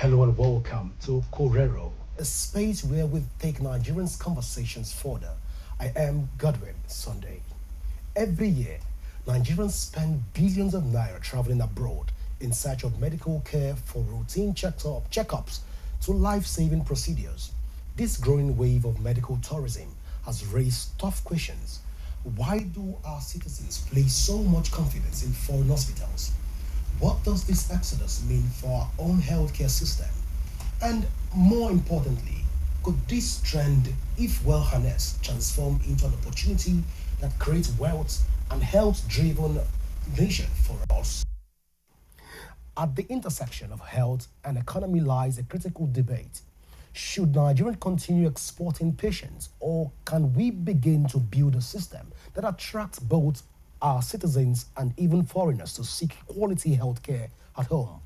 Hello and welcome to Correro, a space where we take Nigerians' conversations further. I am Godwin Sunday. Every year, Nigerians spend billions of naira traveling abroad in search of medical care for routine checkups to life saving procedures. This growing wave of medical tourism has raised tough questions. Why do our citizens place so much confidence in foreign hospitals? What does this exodus mean for our own healthcare system? And more importantly, could this trend, if well harnessed, transform into an opportunity that creates wealth and health driven nation for us? At the intersection of health and economy lies a critical debate. Should Nigeria continue exporting patients, or can we begin to build a system that attracts both our citizens and even foreigners to seek quality healthcare at home?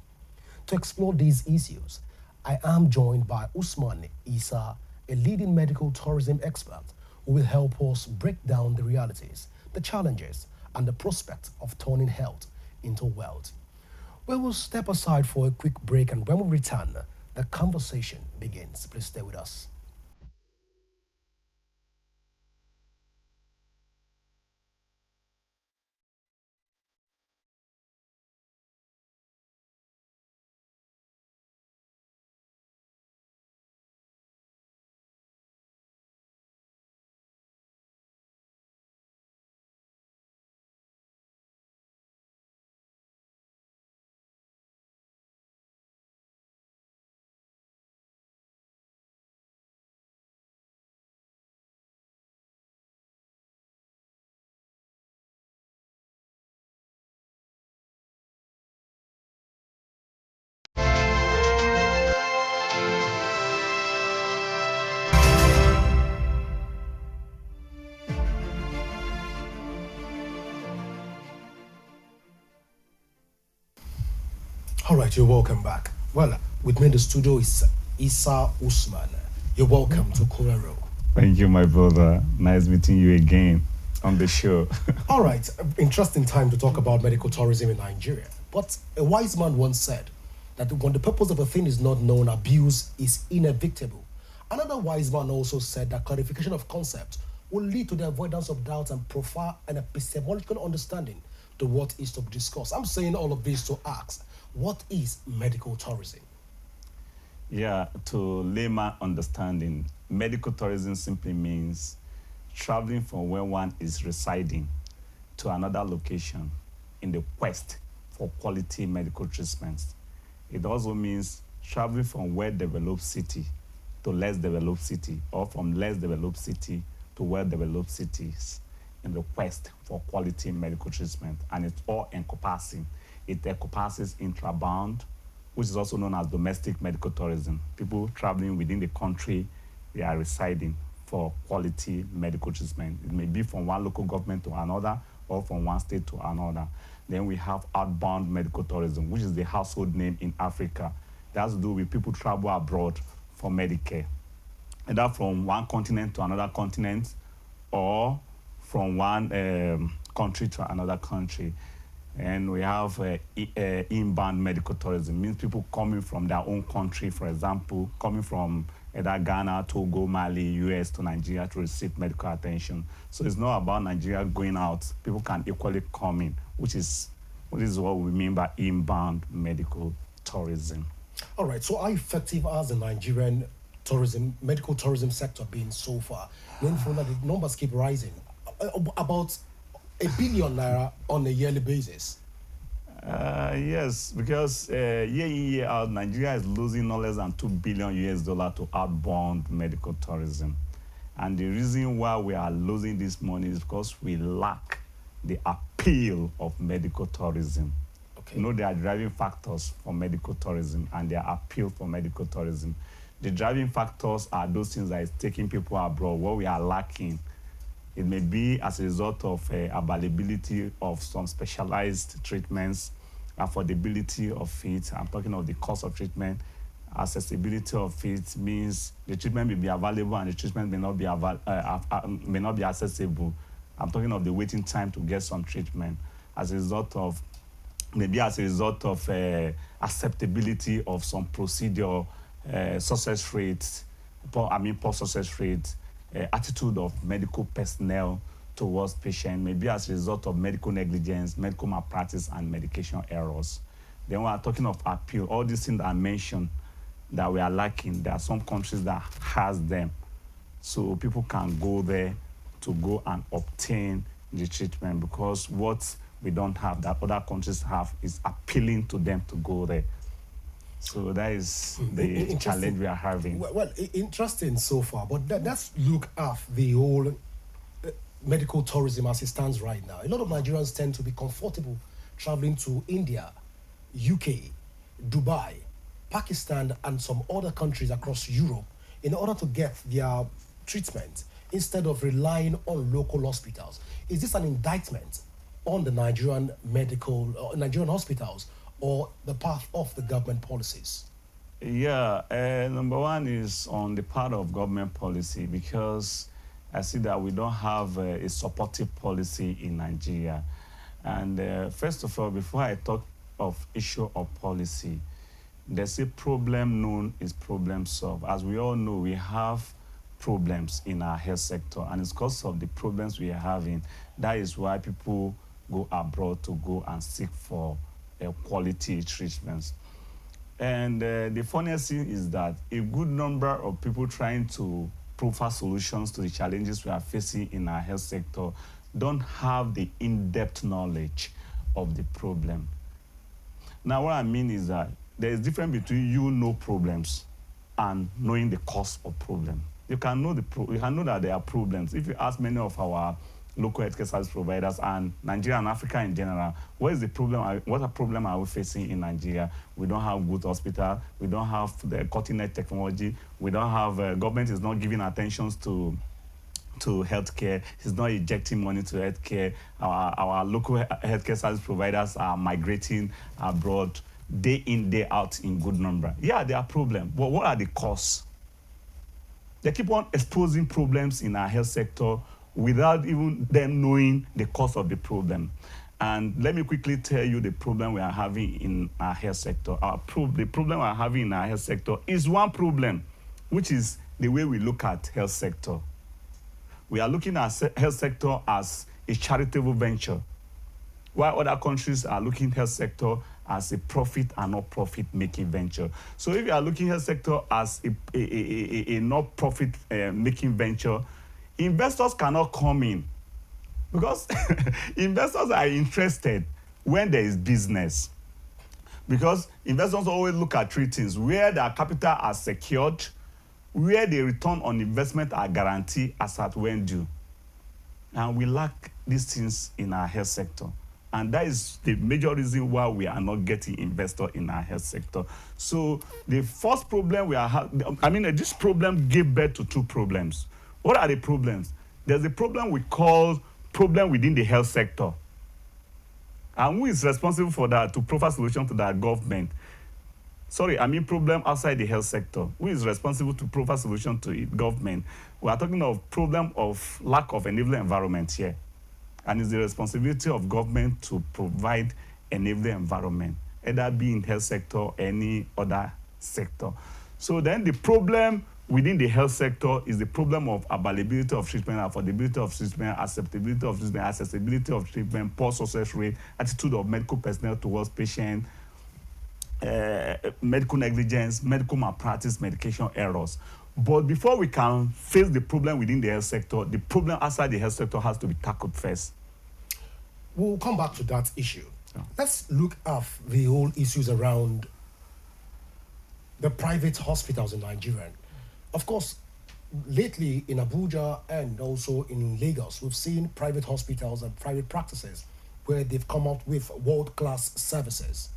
To explore these issues, I am joined by Usman Isa, a leading medical tourism expert who will help us break down the realities, the challenges, and the prospects of turning health into wealth. We will step aside for a quick break, and when we return, the conversation begins. Please stay with us. All right, you're welcome back. Well, with me in the studio is Isa Usman. You're welcome to Korero. Thank you, my brother. Nice meeting you again on the show. All right, interesting time to talk about medical tourism in Nigeria. But a wise man once said that when the purpose of a thing is not known, abuse is inevitable. Another wise man also said that clarification of concept will lead to the avoidance of doubt and profile an epistemological understanding to what is to be discussed. I'm saying all of this to ask, what is medical tourism? Yeah, to layman understanding, medical tourism simply means traveling from where one is residing to another location in the quest for quality medical treatments. It also means traveling from well-developed city to less developed city, or from less developed city to well-developed cities in the quest for quality medical treatment. And it's all encompassing. It encompasses intrabound, which is also known as domestic medical tourism. People traveling within the country they are residing for quality medical treatment. It may be from one local government to another or from one state to another. Then we have outbound medical tourism, which is the household name in Africa. That has to do with people travel abroad for Medicare, either from one continent to another continent or from one country to another country. And we have inbound medical tourism, means people coming from their own country, for example, coming from either Ghana, Togo, Mali, US to Nigeria to receive medical attention. So it's not about Nigeria going out. People can equally come in, which is what we mean by inbound medical tourism. All right, so how effective has the Nigerian tourism, medical tourism sector been so far? When for that, the numbers keep rising. About a billion naira on a yearly basis. Yes, because year in, year out, Nigeria is losing no less than 2 billion US dollar to outbound medical tourism. And the reason why we are losing this money is because we lack the appeal of medical tourism. Okay. You know, there are driving factors for medical tourism and their appeal for medical tourism. The driving factors are those things that is taking people abroad. What we are lacking, it may be as a result of availability of some specialized treatments, affordability of it. I'm talking of the cost of treatment. Accessibility of it means the treatment may be available and the treatment may not be accessible. I'm talking of the waiting time to get some treatment as a result of maybe as a result of acceptability of some procedure, success rates, poor success rates, attitude of medical personnel towards patient, maybe as a result of medical negligence, medical malpractice, and medication errors. Then we are talking of appeal. All these things I mentioned that we are lacking, there are some countries that has them. So people can go there to go and obtain the treatment, because what we don't have that other countries have is appealing to them to go there. So that is the challenge we are having. Well, interesting so far, but let's look at the whole medical tourism as it stands right now. A lot of Nigerians tend to be comfortable traveling to India, UK, Dubai, Pakistan, and some other countries across Europe in order to get their treatment instead of relying on local hospitals. Is this an indictment on the Nigerian Nigerian hospitals, or the path of the government policies? Yeah, number one is on the part of government policy, because I see that we don't have a supportive policy in Nigeria. And first of all, before I talk of issue of policy, there's a problem known is problem solved. As we all know, we have problems in our health sector, and it's because of the problems we are having. That is why people go abroad to go and seek for quality treatments. And the funniest thing is that a good number of people trying to provide solutions to the challenges we are facing in our health sector don't have the in-depth knowledge of the problem. Now, what I mean is that there is difference between you know problems and knowing the cause of problem. You can know you can know that there are problems. If you ask many of our local healthcare service providers and Nigeria and Africa in general, what is the problem? What a problem are we facing in Nigeria? We don't have good hospital. We don't have the cutting-edge technology. We don't have government is not giving attention to healthcare. It's not injecting money to healthcare. Our local healthcare service providers are migrating abroad day in, day out in good number. Yeah, there are problems, but what are the causes? They keep on exposing problems in our health sector without even them knowing the cause of the problem. And let me quickly tell you the problem we are having in our health sector. The problem we are having in our health sector is one problem, which is the way we look at health sector. We are looking at health sector as a charitable venture, while other countries are looking health sector as a profit and not profit-making venture. So if you are looking health sector as a not profit-making venture, investors cannot come in, because investors are interested when there is business. Because investors always look at three things: where their capital are secured, where the return on investment are guaranteed as at when due. And we lack these things in our health sector. And that is the major reason why we are not getting investors in our health sector. So the first problem we are having, this problem gave birth to two problems. What are the problems? There's a problem we call problem within the health sector. And who is responsible for that to provide solution to that? Government. Problem outside the health sector. Who is responsible to provide solution to it? Government. We are talking of problem of lack of enabling environment here. And it's the responsibility of government to provide enabling environment, either be in health sector or any other sector. So then the problem within the health sector is the problem of availability of treatment, affordability of treatment, acceptability of treatment, accessibility of treatment, poor success rate, attitude of medical personnel towards patient, medical negligence, medical malpractice, medication errors. But before we can face the problem within the health sector, the problem outside the health sector has to be tackled first. We'll come back to that issue. Yeah. Let's look at the whole issues around the private hospitals in Nigeria. Of course, lately in Abuja and also in Lagos, we've seen private hospitals and private practices where they've come out with world-class services.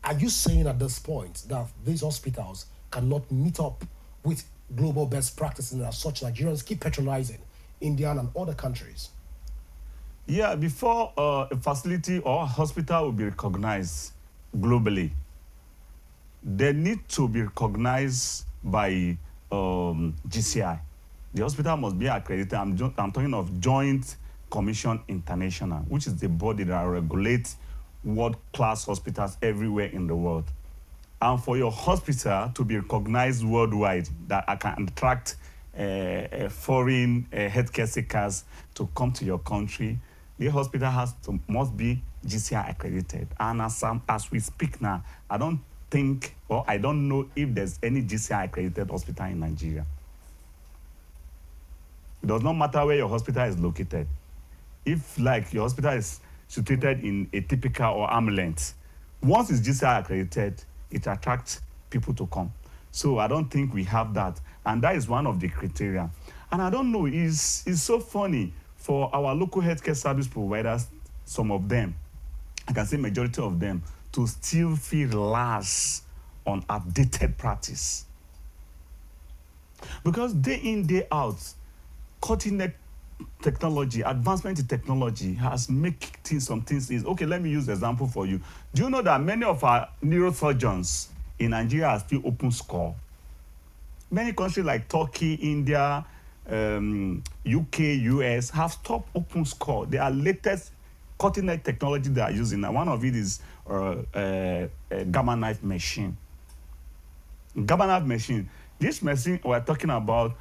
Are you saying at this point that these hospitals cannot meet up with global best practices, and as such Nigerians keep patronizing Indian and other countries? Yeah, before a facility or a hospital will be recognized globally, they need to be recognized by GCI. The hospital must be accredited. I'm talking of Joint Commission International, which is the body that regulates world-class hospitals everywhere in the world. And for your hospital to be recognized worldwide, that I can attract foreign healthcare seekers to come to your country, the hospital must be GCI accredited. And as we speak now, I don't think, or I don't know if there's any GCI accredited hospital in Nigeria. It does not matter where your hospital is located. If like your hospital is situated in a typical or ambulance, once it's GCI accredited, it attracts people to come. So I don't think we have that. And that is one of the criteria. And I don't know, it's so funny for our local healthcare service providers, some of them, I can say majority of them, to still feel relaxed on updated practice. Because day in, day out, cutting-edge technology, advancement in technology has made some things easy. Okay, let me use the example for you. Do you know that many of our neurosurgeons in Nigeria are still open score? Many countries like Turkey, India, UK, US have stopped open score. They are latest cutting-edge technology they are using. Now, one of it is a Gamma knife machine. Gamma knife machine. This machine we're talking about,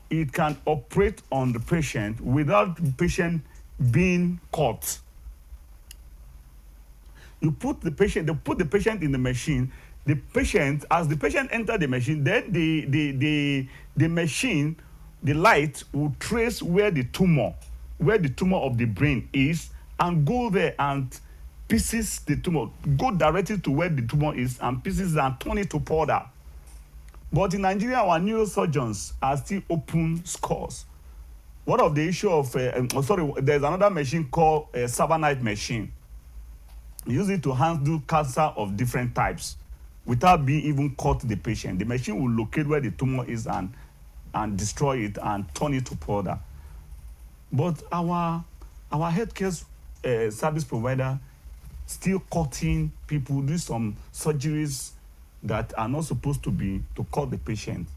it can operate on the patient without the patient being cut. You put the patient, they put the patient in the machine. The patient, as the patient enters the machine, then the machine, the light will trace where the tumor of the brain is, and go there and pieces the tumor, go directly to where the tumor is and pieces and turn it to powder. But in Nigeria, our neurosurgeons are still open scores. One of the issue of, there's another machine called a Savannite machine. Use it to handle cancer of different types without being even cut the patient. The machine will locate where the tumor is and destroy it and turn it to powder. But our healthcare service provider still cutting people, do some surgeries that are not supposed to be to cut the patient.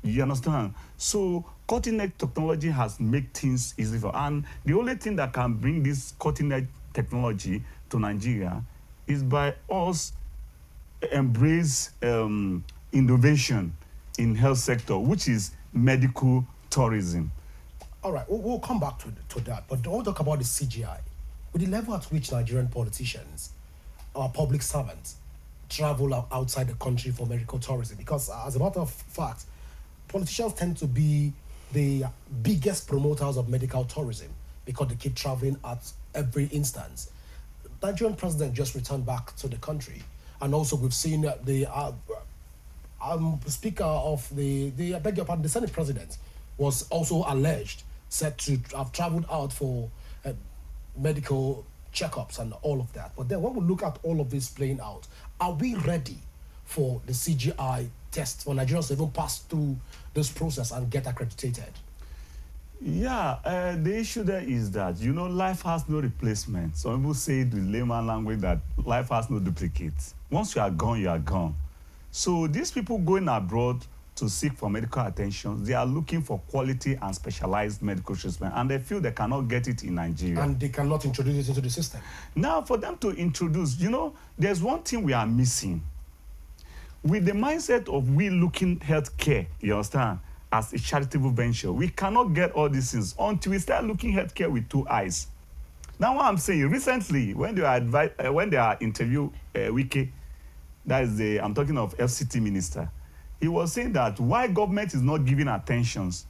You understand? So cutting-edge technology has made things easy for, and the only thing that can bring this cutting-edge technology to Nigeria is by us embrace innovation in health sector, which is medical tourism. All right, we'll come back to that, but don't talk about the CGI. With the level at which Nigerian politicians, our public servants, travel outside the country for medical tourism, because as a matter of fact, politicians tend to be the biggest promoters of medical tourism because they keep traveling at every instance. The Nigerian president just returned back to the country, and also we've seen the speaker of the I beg your pardon, the Senate president was also alleged said to have traveled out for medical checkups and all of that. But then when we look at all of this playing out, are we ready for the CGI test for Nigerians to even pass through this process and get accredited? Yeah, the issue there is that, life has no replacement. Some people say it with layman language that life has no duplicate. Once you are gone, you are gone. So these people going abroad to seek for medical attention, they are looking for quality and specialized medical treatment, and they feel they cannot get it in Nigeria. And they cannot introduce it into the system. Now, for them to introduce, there's one thing we are missing. With the mindset of we looking healthcare, you understand, as a charitable venture, we cannot get all these things until we start looking healthcare with two eyes. Now, what I'm saying, recently, when they are interview Wike, I'm talking of FCT minister, he was saying that why government is not giving attentions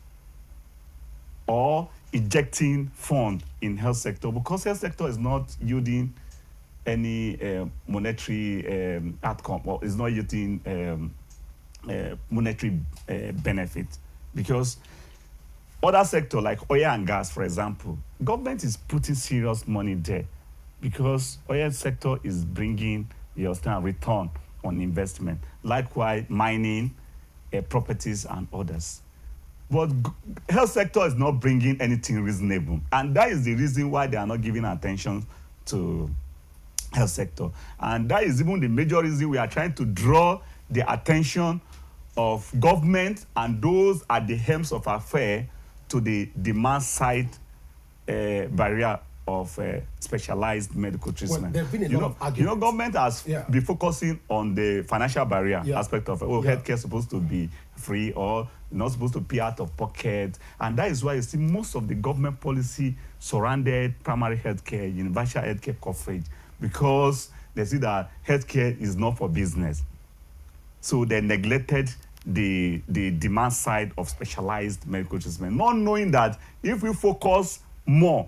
or injecting funds in health sector, because health sector is not yielding any monetary outcome, or is not yielding monetary benefit. Because other sector like oil and gas, for example, government is putting serious money there because oil sector is bringing return on investment. Likewise, mining, properties, and others. But health sector is not bringing anything reasonable, and that is the reason why they are not giving attention to health sector. And that is even the major reason we are trying to draw the attention of government and those at the helms of affair to the demand side barrier of specialized medical treatment. There have been a lot of arguments. You know, government has been focusing on the financial barrier aspect of healthcare is supposed to be free or not supposed to pay out of pocket. And that is why you see most of the government policy surrounded primary healthcare, universal healthcare coverage, because they see that healthcare is not for business. So they neglected the demand side of specialized medical treatment, not knowing that if we focus more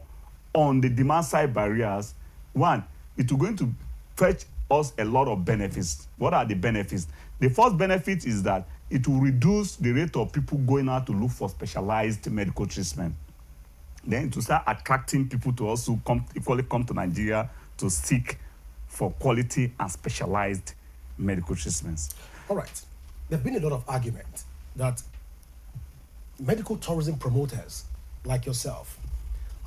on the demand side barriers, one, it will going to fetch us a lot of benefits. What are the benefits? The first benefit is that it will reduce the rate of people going out to look for specialized medical treatment. Then to start attracting people to also equally come to Nigeria to seek for quality and specialized medical treatments. All right. There have been a lot of argument that medical tourism promoters like yourself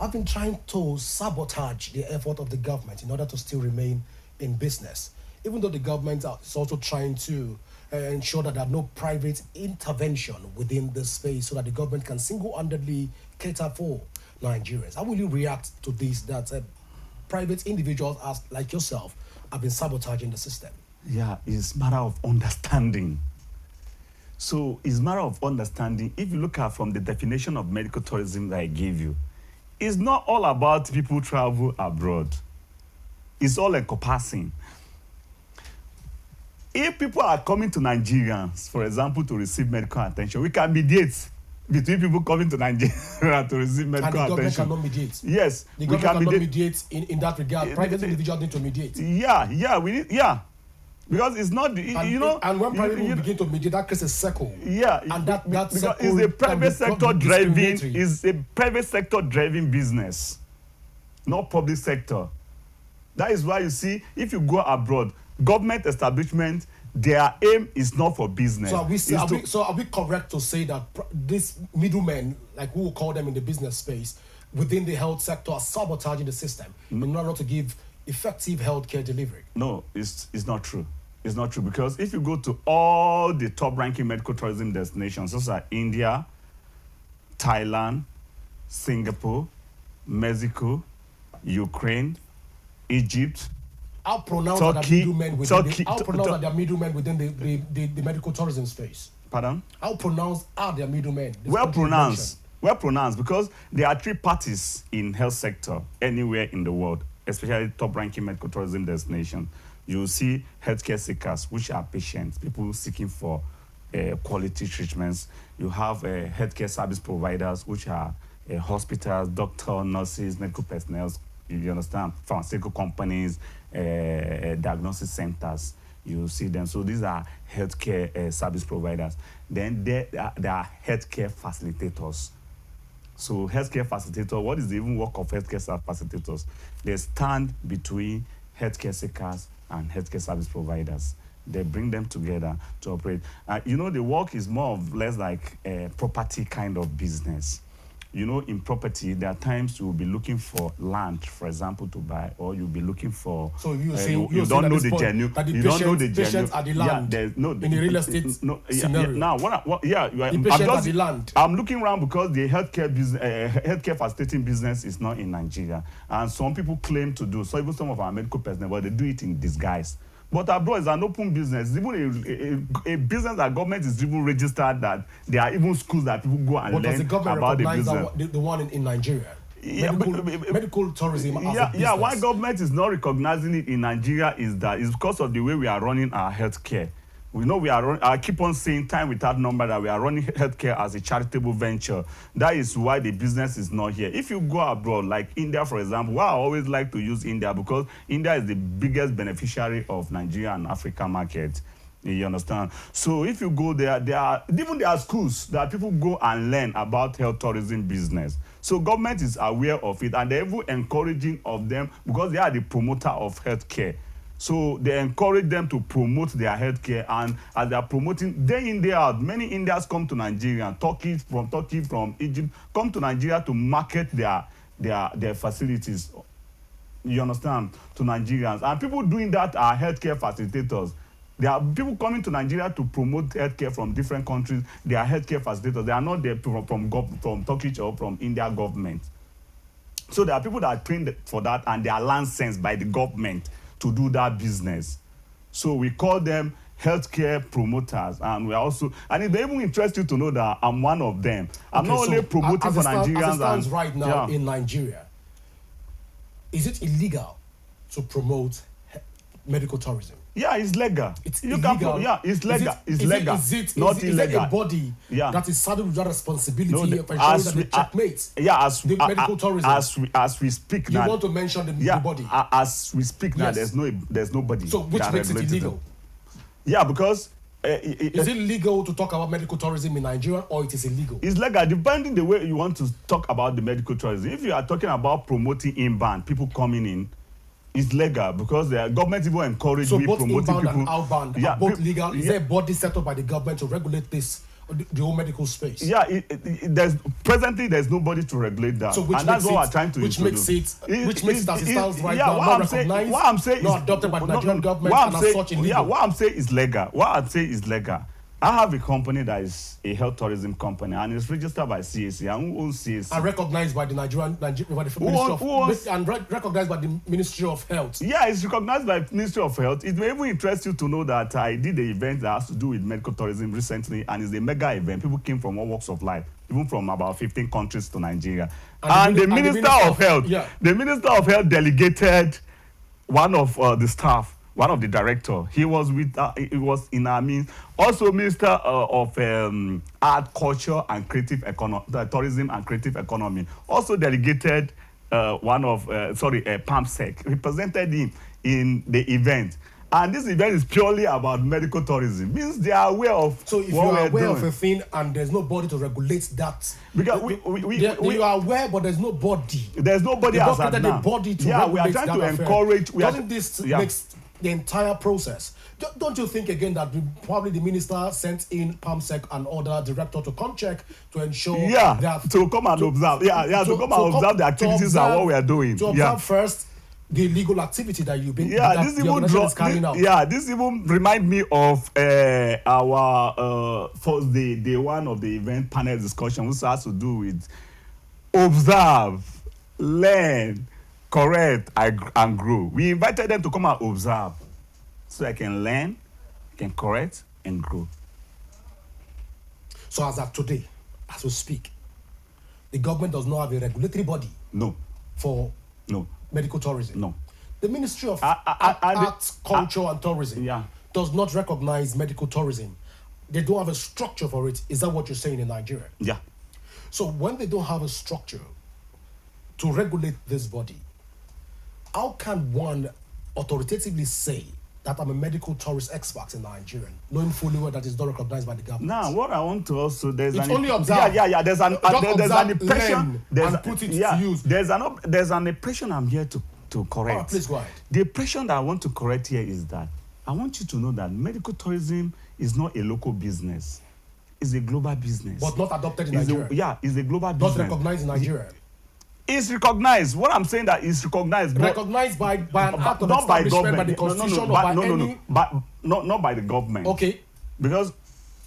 have been trying to sabotage the effort of the government in order to still remain in business, even though the government is also trying to ensure that there are no private intervention within the space so that the government can single-handedly cater for Nigerians. How will you react to this, that private individuals like yourself have been sabotaging the system? Yeah, it's a matter of understanding. So it's a matter of understanding. If you look at from the definition of medical tourism that I gave you, it's not all about people travel abroad. It's all encompassing. If people are coming to Nigerians, for example, to receive medical attention, we can mediate between people coming to Nigeria to receive medical attention. And the government cannot mediate. Yes, the government cannot mediate in that regard. Private individuals need to mediate. We need. Because it's not, and when private people begin to mediate, that creates a circle. Yeah, and that circle is a private sector driving business, not public sector. That is why you see, if you go abroad, government establishment, their aim is not for business. So are we correct to say that these middlemen, like we will call them in the business space, within the health sector, are sabotaging the system in order to give effective healthcare delivery? No, it's not true. It's not true, because if you go to all the top-ranking medical tourism destinations, those are India, Thailand, Singapore, Mexico, Ukraine, Egypt, how pronounced are the middlemen within the medical tourism space? Pardon? How pronounced are their middlemen? Well pronounced, because there are three parties in health sector anywhere in the world, especially top-ranking medical tourism destinations. You see healthcare seekers, which are patients, people seeking for quality treatments. You have healthcare service providers, which are hospitals, doctors, nurses, medical personnel, you understand, pharmaceutical companies, diagnosis centers. You see them. So these are healthcare service providers. Then there are healthcare facilitators. So healthcare facilitator, what is the even work of healthcare facilitators? They stand between healthcare seekers and healthcare service providers. They bring them together to operate. The work is more or less like a property kind of business. In property, there are times you will be looking for land, for example, to buy, or you'll be looking for. So you don't know the genuine. You don't know the patients are the land. Yeah, in the real estate scenario. Now, the land. I'm looking around because the healthcare business, healthcare facilitating business is not in Nigeria, and some people claim to do. So even some of our medical personnel, but they do it in disguise. But abroad is an open business. Even a business that government is even registered, that there are even schools that people go and learn about the business. The one in Nigeria? Medical tourism. Why government is not recognizing it in Nigeria is because of the way we are running our healthcare. We know I keep on saying time without number that we are running healthcare as a charitable venture. That is why the business is not here. If you go abroad, like India, for example, I always like to use India because India is the biggest beneficiary of Nigeria and Africa market. You understand? So if you go there, there are schools that people go and learn about health tourism business. So government is aware of it, and they're even encouraging of them because they are the promoter of healthcare. So they encourage them to promote their healthcare, and as they are promoting day in, day out, many Indians come to Nigeria, Turkey, from Egypt, come to Nigeria to market their facilities. You understand? To Nigerians. And people doing that are healthcare facilitators. There are people coming to Nigeria to promote healthcare from different countries. They are healthcare facilitators. They are not there from Turkish or from India government. So there are people that are trained for that, and they are licensed by the government to do that business. So we call them healthcare promoters, and we are also, and it may even interest you to know that I'm one of them. I'm not only promoting for Nigerians. As it stands right now in Nigeria, is it illegal to promote medical tourism? Yeah, it's legal. It's illegal. It's legal. It's legal. Is not illegal. Is it a body that is saddled with that responsibility of ensuring that they checkmate the medical tourism? As we speak now. You want to mention the body? As we speak now, there's nobody. So which makes it illegal? Yeah, because is it legal to talk about medical tourism in Nigeria, or it is illegal? It's legal, depending the way you want to talk about the medical tourism. If you are talking about promoting inbound, people coming in, it's legal, because the government even encourage me promoting people. So both inbound and outbound are both legal. Is there a body set up by the government to regulate this, the whole medical space? Yeah, presently there's nobody to regulate that, so and that's what we're trying to introduce. Which makes it as it stands right now not recognized, what I'm saying not adopted by the Nigerian government, and as such illegal. Yeah, what I'm saying is legal. What I'm saying is legal. I have a company that is a health tourism company, and it's registered by CAC. And who owns CAC? And recognized by the recognized by the Ministry of Health. Yeah, it's recognized by the Ministry of Health. It may even interest you to know that I did an event that has to do with medical tourism recently, and it's a mega event. People came from all walks of life, even from about 15 countries to Nigeria. And the Minister of Health, the Minister of Health delegated one of the staff, one of the director. He was with it was in our means. Also Minister of Art, Culture and Creative Economy, Tourism and Creative Economy, also delegated one of PAMSEC, represented him in the event. And this event is purely about medical tourism. Means they are aware of. So if you are aware of a thing and there's nobody to regulate that, because you are aware, but there's no body. There's nobody as at now. The body to regulate we are trying to encourage. Doesn't this makes the entire process? Don't you think again that probably the minister sent in PAMSEC and other director to come check to ensure that to come and observe, to come and observe the activities and what we are doing, to observe first the legal activity that you've been this even remind me of our first day one of the event panel discussion, which has to do with observe, learn, correct, and grow. We invited them to come and observe so I can learn, can correct, and grow. So as of today, as we speak, the government does not have a regulatory body for medical tourism. No. The Ministry of Art, Culture and Tourism does not recognize medical tourism. They don't have a structure for it. Is that what you're saying in Nigeria? Yeah. So when they don't have a structure to regulate this body, how can one authoritatively say that I'm a medical tourist expert in Nigeria, knowing fully well that it's not recognized by the government? Now, what I want to also there's it's an only observe. There's an impression. And put it to use. There's an impression I'm here to correct. Please go ahead. The impression that I want to correct here is that I want you to know that medical tourism is not a local business. It's a global business. But not adopted in Nigeria. It's a global business. Not recognized in Nigeria. It's recognized. What I'm saying that is recognized. Recognized by an act of establishment by the constitution not by the government. Okay. Because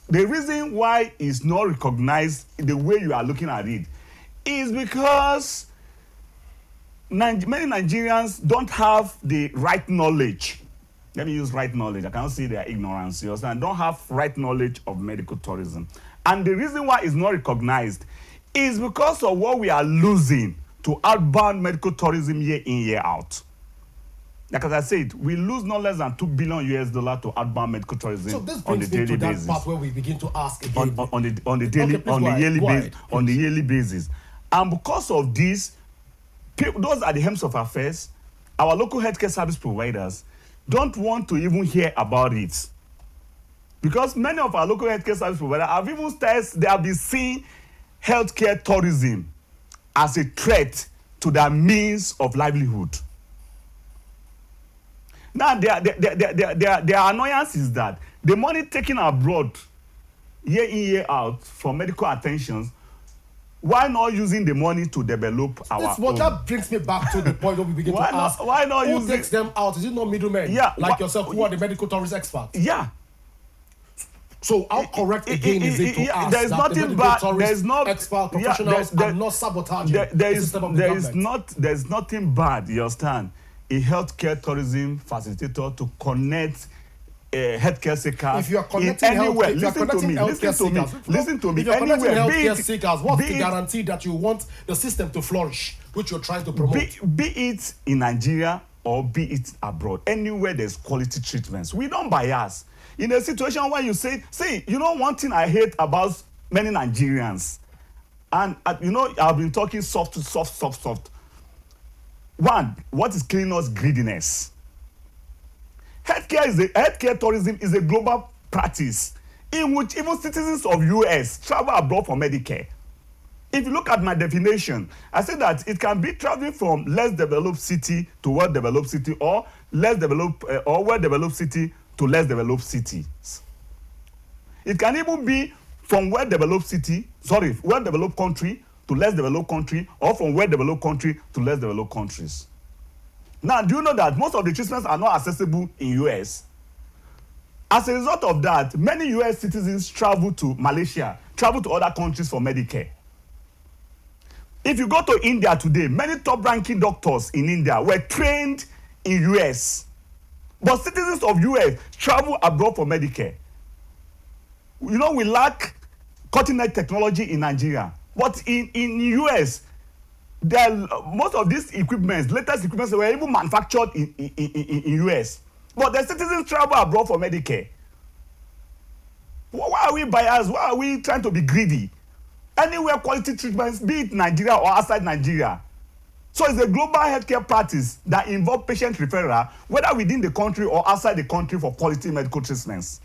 the reason why it's not recognized the way you are looking at it is because many Nigerians don't have the right knowledge. Let me use right knowledge. I cannot say their ignorance. You understand? Don't have right knowledge of medical tourism. And the reason why it's not recognized is because of what we are losing to outbound medical tourism year in, year out. Like as I said, we lose no less than $2 billion to outbound medical tourism so this on the daily basis. Part where we begin to ask again. On the yearly basis. And because of this, those are the helms of affairs. Our local healthcare service providers don't want to even hear about it. Because many of our local healthcare service providers have even started, they have been seeing healthcare tourism as a threat to their means of livelihood. Now, their annoyance is that the money taken abroad year in, year out for medical attentions, why not using the money to develop our own? That brings me back to the point where we begin to ask, why not who takes them out? Is it not middlemen like yourself who are the medical tourist experts? Yeah. So how correct again is it to ask there is that nothing the medical bad. tourists, There is not expert professionals are not sabotaging the system of the government? there is nothing bad. You understand? A healthcare tourism facilitator to connect healthcare seekers if you are connecting anywhere. if you are connecting healthcare seekers, Listen to me. If you are connecting Anywhere, healthcare seekers, what's the guarantee that you want the system to flourish, which you're trying to promote? Be it in Nigeria or be it abroad, anywhere there's quality treatments, we don't bias. In a situation where you say, see, you know, one thing I hate about many Nigerians, and you know, I've been talking soft. One, what is killing us? Greediness. Healthcare tourism is a global practice in which even citizens of US travel abroad for Medicare. If you look at my definition, I say that it can be traveling from less developed city to well-developed city, or less developed or well-developed city to less developed cities. It can even be from well-developed country to less developed country, or from well-developed country to less developed countries. Now, do you know that most of the treatments are not accessible in US? As a result of that, many US citizens travel to Malaysia, travel to other countries for Medicare. If you go to India today, many top-ranking doctors in India were trained in US. But citizens of US travel abroad for Medicare. You know, we lack cutting-edge technology in Nigeria. But in US, most of these equipments, latest equipments, were even manufactured in US. But the citizens travel abroad for Medicare. Why are we biased? Why are we trying to be greedy? Anywhere quality treatments, be it Nigeria or outside Nigeria. So it's a global healthcare practice that involves patient referral, whether within the country or outside the country, for quality medical treatments.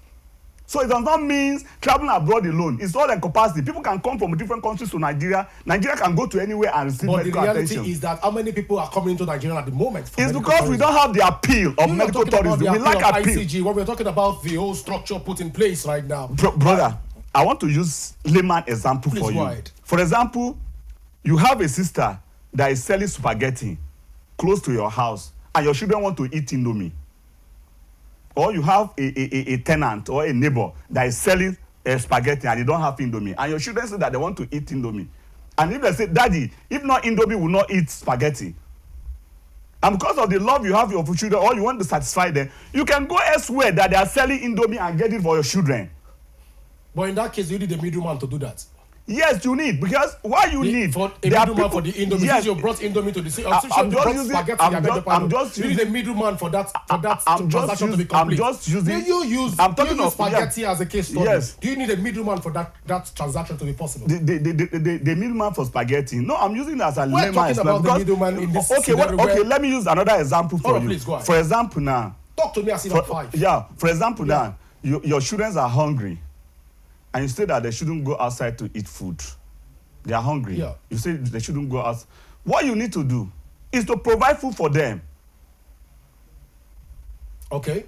So it does not mean traveling abroad alone. It's all encompassing. People can come from different countries to Nigeria. Nigeria can go to anywhere and receive medical attention. But the reality is that how many people are coming into Nigeria at the moment? It's because we don't have the appeal of medical tourism. We lack appeal. ICG, when we're talking about the whole structure put in place right now. Brother, I want to use layman example for you. For example, you have a sister that is selling spaghetti close to your house, and your children want to eat Indomie. Or you have a tenant or a neighbor that is selling spaghetti and they don't have Indomie, and your children say that they want to eat Indomie. And if they say, Daddy, if not Indomie, will not eat spaghetti. And because of the love you have for your children, or you want to satisfy them, you can go elsewhere that they are selling Indomie and get it for your children. But in that case, you need a middleman to do that. Yes, you need, because why you need for a middleman for the Indomie. Yes, you brought Indomie to the city. I'm just using. You need a middleman for that transaction to be complete. You use spaghetti as a case study. Yes. Do you need a middleman for that transaction to be possible? The middleman for spaghetti. No, I'm using it as a layman. We're talking about the middleman in this scenario. Okay. Let me use another example for you. Please go ahead. For example, now. Talk to me as if I'm 5. Yeah. For example, now your children are hungry. And you say that they shouldn't go outside to eat food. They are hungry. Yeah. You say they shouldn't go out. What you need to do is to provide food for them. Okay.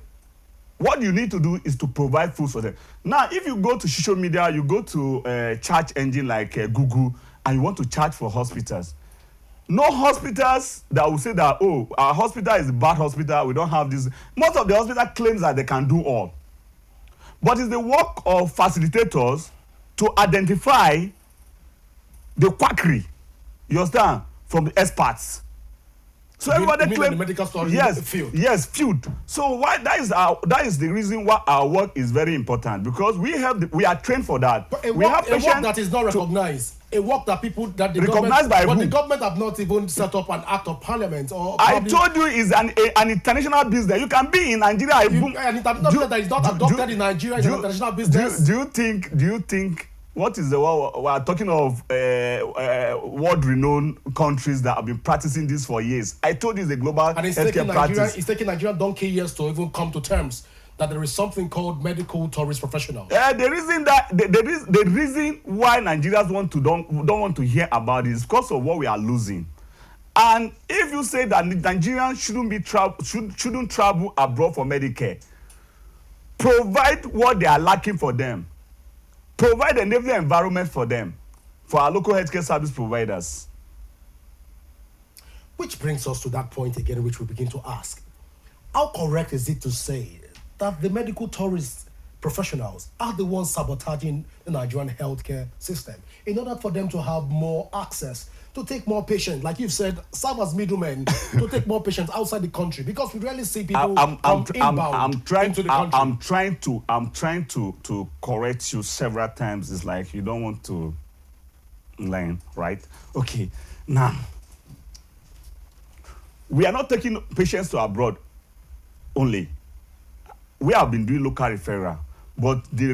What you need to do is to provide food for them. Now, if you go to social media, you go to a search engine like Google, and you want to charge for hospitals. No hospitals that will say that, oh, our hospital is a bad hospital, we don't have this. Most of the hospital claims that they can do all. But it's the work of facilitators to identify the quackery, you understand, from the experts. So everybody claims, the medical storage field. Yes, field. So why that is the reason why our work is very important, because we are trained for that. But a work that is not recognized. A work that people that the recognized by who? But the government have not even set up an act of parliament or. I told you it's an international business. You can be in Nigeria. An international business that is not adopted in Nigeria is an international business. Do you think what is the we are talking of world-renowned countries that have been practicing this for years? I told you it's a global healthcare practice. It's taking Nigeria donkey years to even come to terms that there is something called medical tourist professionals. The reason why Nigerians don't want to hear about it is because of what we are losing. And if you say that Nigerians shouldn't travel abroad for Medicare, provide what they are lacking for them. Provide a enabling environment for them, for our local healthcare service providers. Which brings us to that point again, which we begin to ask: how correct is it to say that the medical tourists professionals are the ones sabotaging the Nigerian healthcare system in order for them to have more access, to take more patients, like you've said, serve as middlemen to take more patients outside the country, because we rarely see people inbound into the country. I'm trying to correct you several times. It's like you don't want to learn, right? Okay, now we are not taking patients to abroad only. We have been doing local referral, but the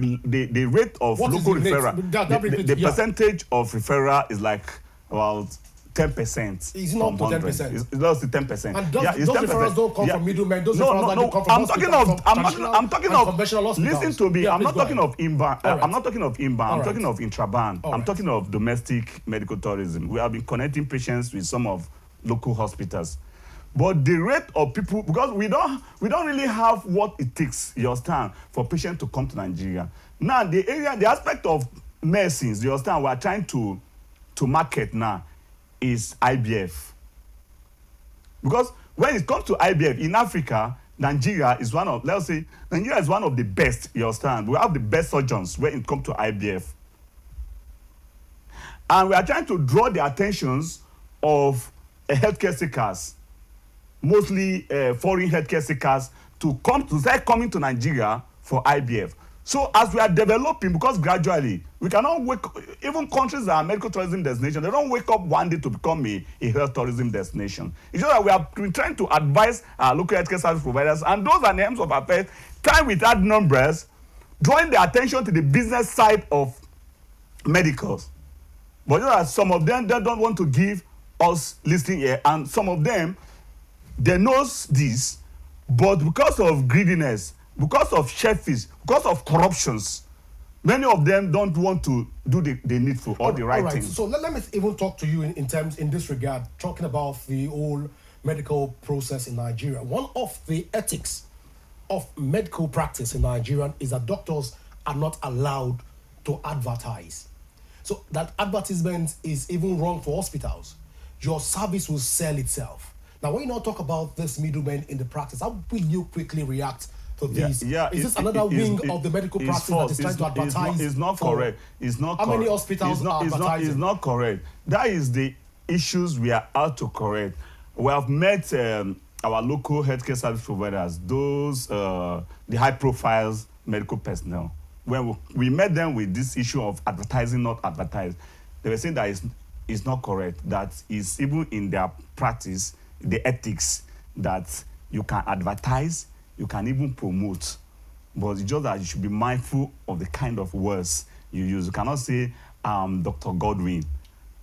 rate of What local is the rate? referral, the percentage of referral is like about 10%. It's not 10%. It's just 10%. And those referrals don't come from middlemen. Those referrals don't come from I'm talking of conventional hospitals. Listen to me. Yeah, I'm not talking of inbound. Right. I'm not talking of inbound. I'm Right. talking of intrabound. I'm Right. talking of domestic medical tourism. We have been connecting patients with some of local hospitals. But the rate of people, because we don't really have what it takes, you understand, for patients to come to Nigeria. Now the aspect of medicines, you understand, we are trying to market now is IBF. Because when it comes to IBF in Africa, Nigeria is one of the best, you understand. We have the best surgeons when it comes to IBF. And we are trying to draw the attentions of healthcare seekers, mostly foreign healthcare seekers, to start coming to Nigeria for IBF. So as we are developing, because gradually we cannot even countries that are medical tourism destination, they don't wake up one day to become a health tourism destination. It's just that we have been trying to advise our local healthcare service providers, and those are the aims of affairs, time without numbers, drawing the attention to the business side of medicals. But you know that some of them, they don't want to give us listening ear, and some of them, they knows this, but because of greediness, because of shellfish, because of corruptions, many of them don't want to do the needful or the right thing. So let me even talk to you in this regard, talking about the whole medical process in Nigeria. One of the ethics of medical practice in Nigeria is that doctors are not allowed to advertise. So that advertisement is even wrong for hospitals. Your service will sell itself. Now, when you now talk about this middleman in the practice, how will you quickly react to this? Is this another wing of the medical practice that is trying to advertise? It's not correct. It's not correct. How many hospitals are advertising? It's not correct. That is the issues we are out to correct. We have met our local healthcare service providers, those the high profiles medical personnel. When we met them with this issue of advertising, not advertised, they were saying that it's not correct. That is even in their practice, the ethics, that you can advertise, you can even promote, but it's just that you should be mindful of the kind of words you use. You cannot say, Dr. Godwin,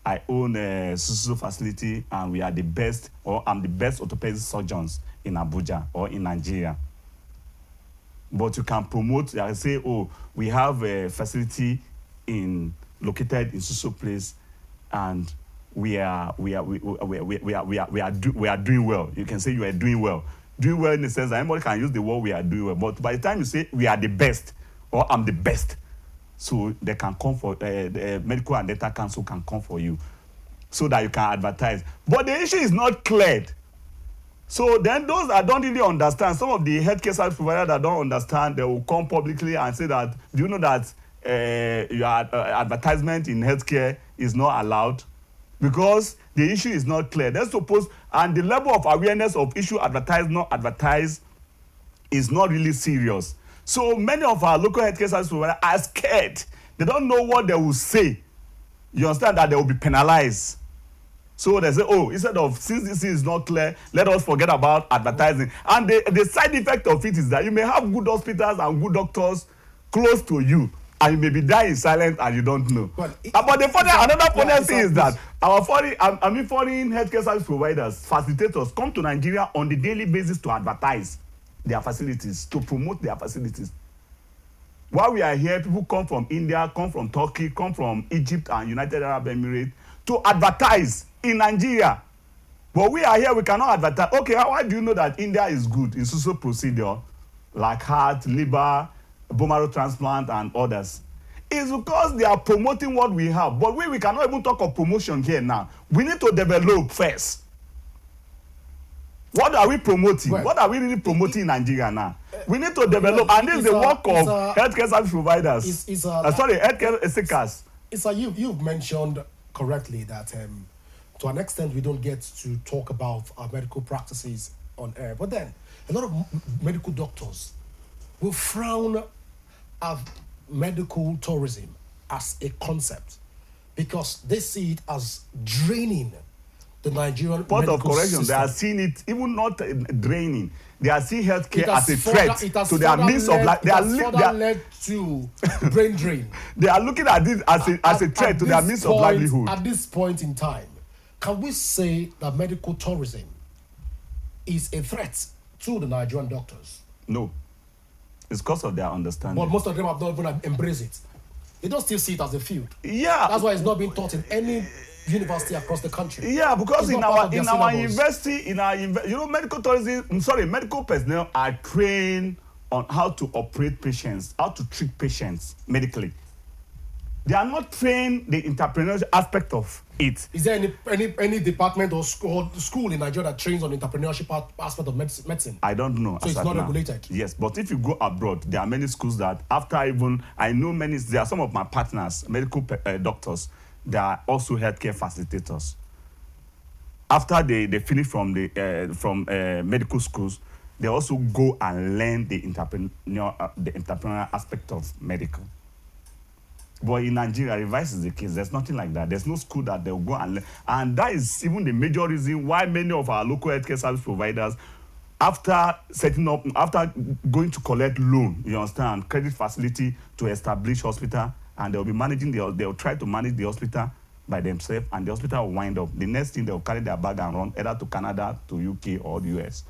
I own a so facility and we are the best, or I'm the best orthopedic surgeons in Abuja or in Nigeria. But you can promote, I say, oh, we have a facility located in so place, and we are doing well. You can say you are doing well. Doing well in the sense that anybody can use the word we are doing well. But by the time you say we are the best or I'm the best, so they can come for the medical and dental council can come for you, so that you can advertise. But the issue is not cleared. So then those that don't really understand, some of the healthcare service providers that don't understand, they will come publicly and say that, do you know that your advertisement in healthcare is not allowed? Because the issue is not clear. Let's suppose, and the level of awareness of issue advertised, not advertised, is not really serious. So many of our local healthcare service providers are scared. They don't know what they will say. You understand that they will be penalized. So they say, oh, instead of, since this is not clear, let us forget about advertising. And the side effect of it is that you may have good hospitals and good doctors close to you, and you may be dying in silence and you don't know. But another funny thing is that our foreign healthcare service providers, facilitators, come to Nigeria on the daily basis to advertise their facilities, to promote their facilities. While we are here, people come from India, come from Turkey, come from Egypt and United Arab Emirates to advertise in Nigeria. But we are here, we cannot advertise. Okay, why do you know that India is good in social procedure like heart, liver, bone marrow transplant and others? It's because they are promoting what we have. But we cannot even talk of promotion here now. We need to develop first. What are we promoting? Well, what are we really promoting in Nigeria now? We need to develop, and this is the work of healthcare service providers. Sorry, healthcare seekers. You've mentioned correctly that to an extent we don't get to talk about our medical practices on air, but then a lot of medical doctors will frown at medical tourism as a concept because they see it as draining the Nigerian point medical of correction system. They are seeing it even not draining. They are seeing healthcare as a threat to their means of life. They are led to brain drain. They are looking at this as a threat to their means of livelihood. At this point in time, can we say that medical tourism is a threat to the Nigerian doctors? No. It's because of their understanding. But most of them have not even embraced it. They don't still see it as a field. Yeah. That's why it's not being taught in any university across the country. Yeah, because in our university, medical tourism, medical personnel are trained on how to operate patients, how to treat patients medically. They are not trained the entrepreneurial aspect of it. Is there any department or school in Nigeria that trains on entrepreneurship aspect of medicine? I don't know. So it's not regulated? Yes, but if you go abroad, there are many schools that there are some of my partners, medical doctors, they are also healthcare facilitators. After they finish from medical schools, they also go and learn the entrepreneurial aspect of medical. But in Nigeria, reverse is the case. There's nothing like that. There's no school that they'll go and learn. And that is even the major reason why many of our local healthcare service providers, after going to collect loan, you understand, credit facility to establish hospital, and they'll try to manage the hospital by themselves, and the hospital will wind up. The next thing, they'll carry their bag and run either to Canada, to UK, or the US.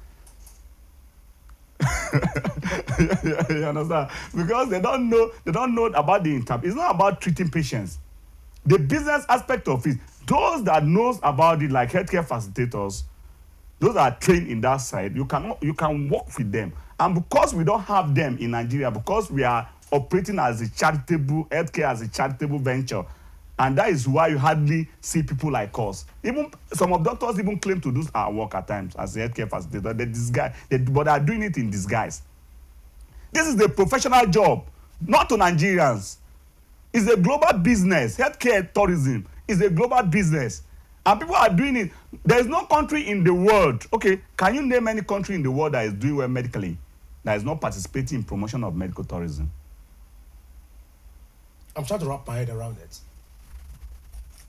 You understand? Because they don't know about the it's not about treating patients. The business aspect of it, those that knows about it, like healthcare facilitators, those that are trained in that side, you can work with them. And because we don't have them in Nigeria, because we are operating as a charitable healthcare as a charitable venture, and that is why you hardly see people like us. Even some of doctors even claim to do our work at times as a healthcare facilitator. But they are doing it in disguise. This is a professional job, not to Nigerians. It's a global business. Healthcare tourism is a global business, and people are doing it. There is no country in the world. Okay, can you name any country in the world that is doing well medically, that is not participating in promotion of medical tourism? I'm trying to wrap my head around it.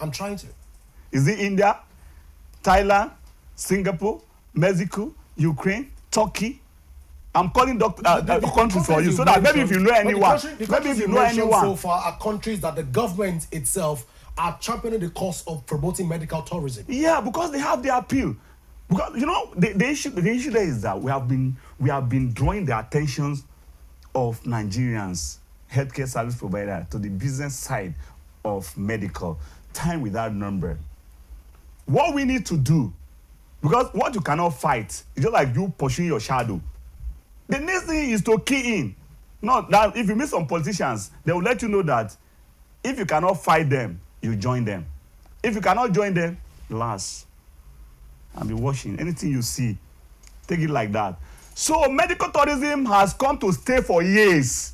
I'm trying to. Is it India, Thailand, Singapore, Mexico, Ukraine, Turkey? I'm calling countries for you so that maybe if you know anyone, so far are countries that the government itself are championing the cause of promoting medical tourism. Yeah, because they have the appeal. Because the issue there is that we have been drawing the attentions of Nigerians, healthcare service provider, to the business side of medical, time without number. What we need to do, because what you cannot fight is just like you pursuing your shadow. The next thing is to key in. Not that if you meet some politicians, they will let you know that if you cannot fight them, you join them. If you cannot join them, last. And be watching. Anything you see, take it like that. So medical tourism has come to stay for years.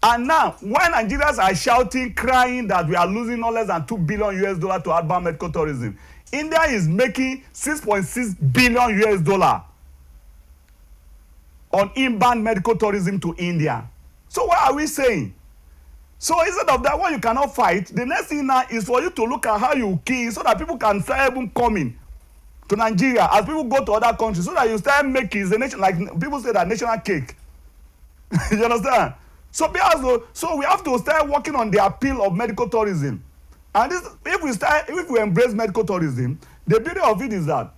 And now, when Nigerians are shouting, crying that we are losing no less than $2 billion to outbound medical tourism, India is making $6.6 billion on inbound medical tourism to India. So what are we saying? So instead of that, what you cannot fight, the next thing now is for you to look at how you kill so that people can start even coming to Nigeria as people go to other countries, so that you start making the nation, like people say, that national cake. You understand? So we have to start working on the appeal of medical tourism. And if we embrace medical tourism, the beauty of it is that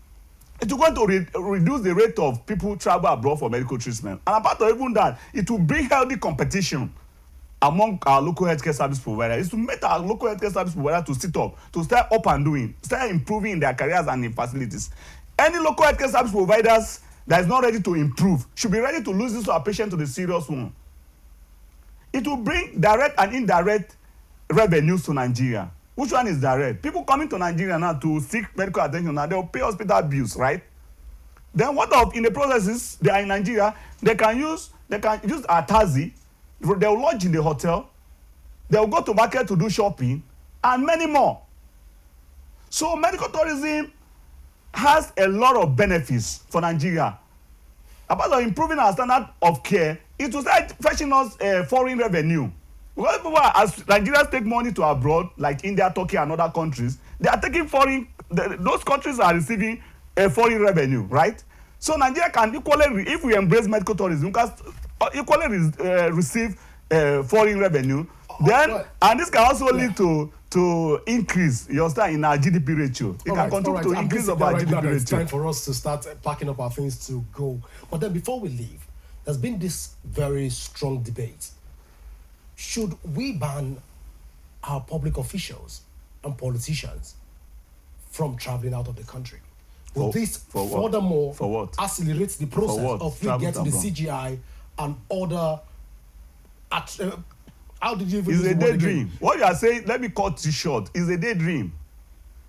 it's going to reduce the rate of people travel abroad for medical treatment. And apart from even that, it will bring healthy competition among our local healthcare service providers. It's to make our local healthcare service providers to sit up, to start up and doing, start improving in their careers and in facilities. Any local healthcare service providers that is not ready to improve should be ready to lose this to our patient to the serious one. It will bring direct and indirect revenues to Nigeria. Which one is direct? People coming to Nigeria now to seek medical attention, now they will pay hospital bills, right? Then what of in the processes they are in Nigeria, they can use a taxi, they will lodge in the hotel, they will go to market to do shopping, and many more. So medical tourism has a lot of benefits for Nigeria. Apart from improving our standard of care, it will start fetching us foreign revenue. Because people are, as Nigerians take money to abroad, like India, Turkey, and other countries, they are taking those countries are receiving a foreign revenue, right? So Nigeria can equally, if we embrace medical tourism, can equally receive foreign revenue. Then, and this can also lead to increase, you understand, in our GDP ratio. It can contribute to increase of our GDP ratio. It's time for us to start packing up our things to go. But then before we leave, there's been this very strong debate. Should we ban our public officials and politicians from traveling out of the country? Will this furthermore accelerate the process of we getting the CGI and other... how did you even it's a daydream. What you are saying, let me cut you short, is a daydream.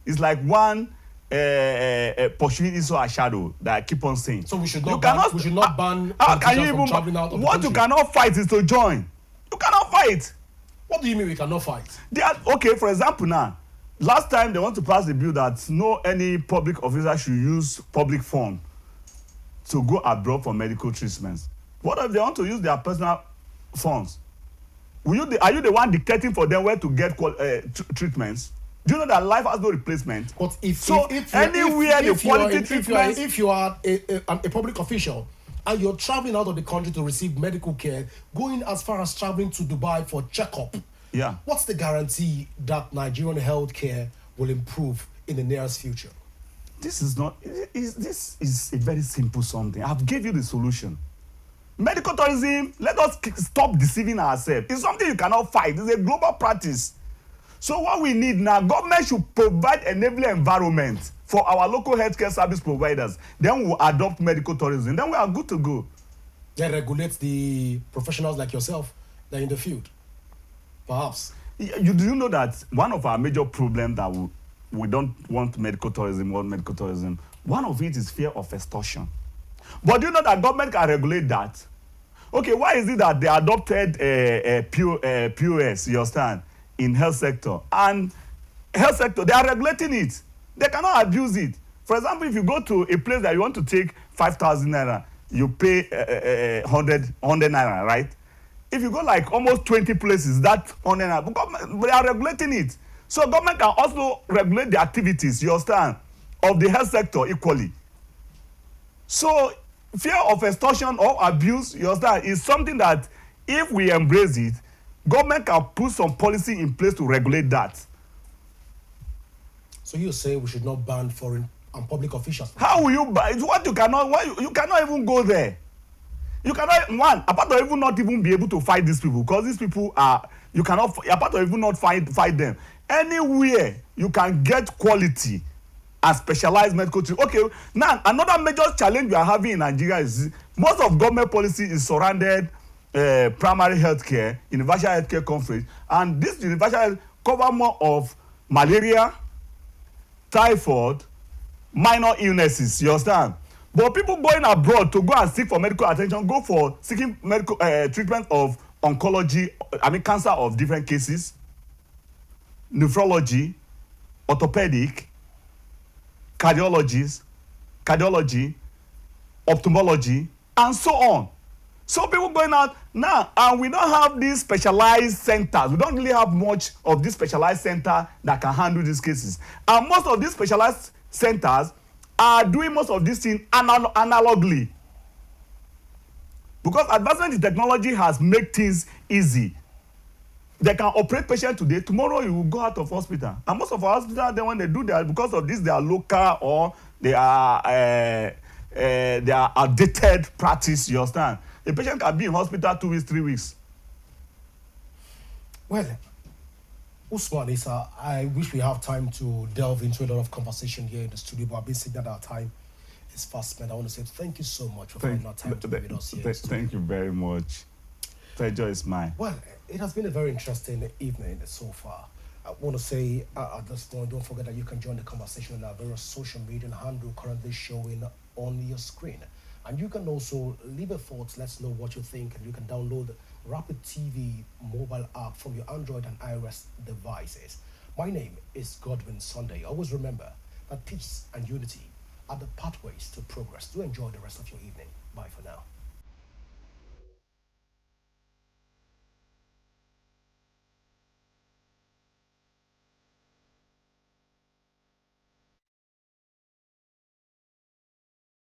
It's like one pursuing into a shadow that I keep on saying. So we should not ban politicians from traveling out of the country. What you cannot fight is to join. You cannot fight. What do you mean we cannot fight? Okay, for example now, last time they want to pass the bill that any public officer should use public fund to go abroad for medical treatments. What if they want to use their personal funds? Are you the one dictating for them where to get treatments? Do you know that life has no replacement? But if you are a public official and you're traveling out of the country to receive medical care, going as far as traveling to Dubai for checkup, what's the guarantee that Nigerian healthcare will improve in the nearest future? This is a very simple something. I've gave you the solution. Medical tourism, let us stop deceiving ourselves. It's something you cannot fight. It's a global practice. So what we need now, government should provide enabling environment for our local healthcare service providers. Then we'll adopt medical tourism. Then we are good to go. They regulate the professionals like yourself that are in the field, perhaps. Do you know that one of our major problems that we don't want medical tourism, one of it is fear of extortion. But do you know that government can regulate that? Okay, why is it that they adopted POS, you understand, in health sector? And health sector, they are regulating it. They cannot abuse it. For example, if you go to a place that you want to take 5,000 naira, you pay 100 naira, right? If you go like almost 20 places, that's 100 naira. But they are regulating it. So government can also regulate the activities, you understand, of the health sector equally. So fear of extortion or abuse, you understand, is something that if we embrace it, government can put some policy in place to regulate that. So you say we should not ban foreign and public officials? How will you ban? It's what you cannot even go there. You cannot, apart from even not even be able to fight these people, because these people are, you cannot, apart from even not fight them. Anywhere you can get quality and specialized medical treatment. Okay, now another major challenge we are having in Nigeria is most of government policy is surrounded primary health care, universal health care coverage, and this universal health cover more of malaria, typhoid, minor illnesses, you understand? But people going abroad to go and seek for medical attention, go for seeking medical treatment of oncology, cancer of different cases, nephrology, orthopedic, cardiology, ophthalmology, and so on. So people going out now, and we don't have these specialized centers. We don't really have much of this specialized center that can handle these cases. And most of these specialized centers are doing most of these things analogly. Because advancement in technology has made things easy. They can operate patient today, tomorrow you will go out of hospital. And most of our hospitals, then when they do that, because of this, they are local or they are outdated practice, you understand? A patient can be in hospital 2 weeks, 3 weeks. Well, Usman Issa, I wish we have time to delve into a lot of conversation here in the studio, but I've been saying that our time is fast spent. I want to say thank you so much for finding our time to be with us here. Thank you very much. Pleasure is mine. Well, it has been a very interesting evening so far. I want to say at this point, don't forget that you can join the conversation on our various social media handle currently showing on your screen. And you can also leave a thought, let us know what you think, and you can download Rapid TV mobile app from your Android and iOS devices. My name is Godwin Sunday. Always remember that peace and unity are the pathways to progress. Do enjoy the rest of your evening. Bye for now.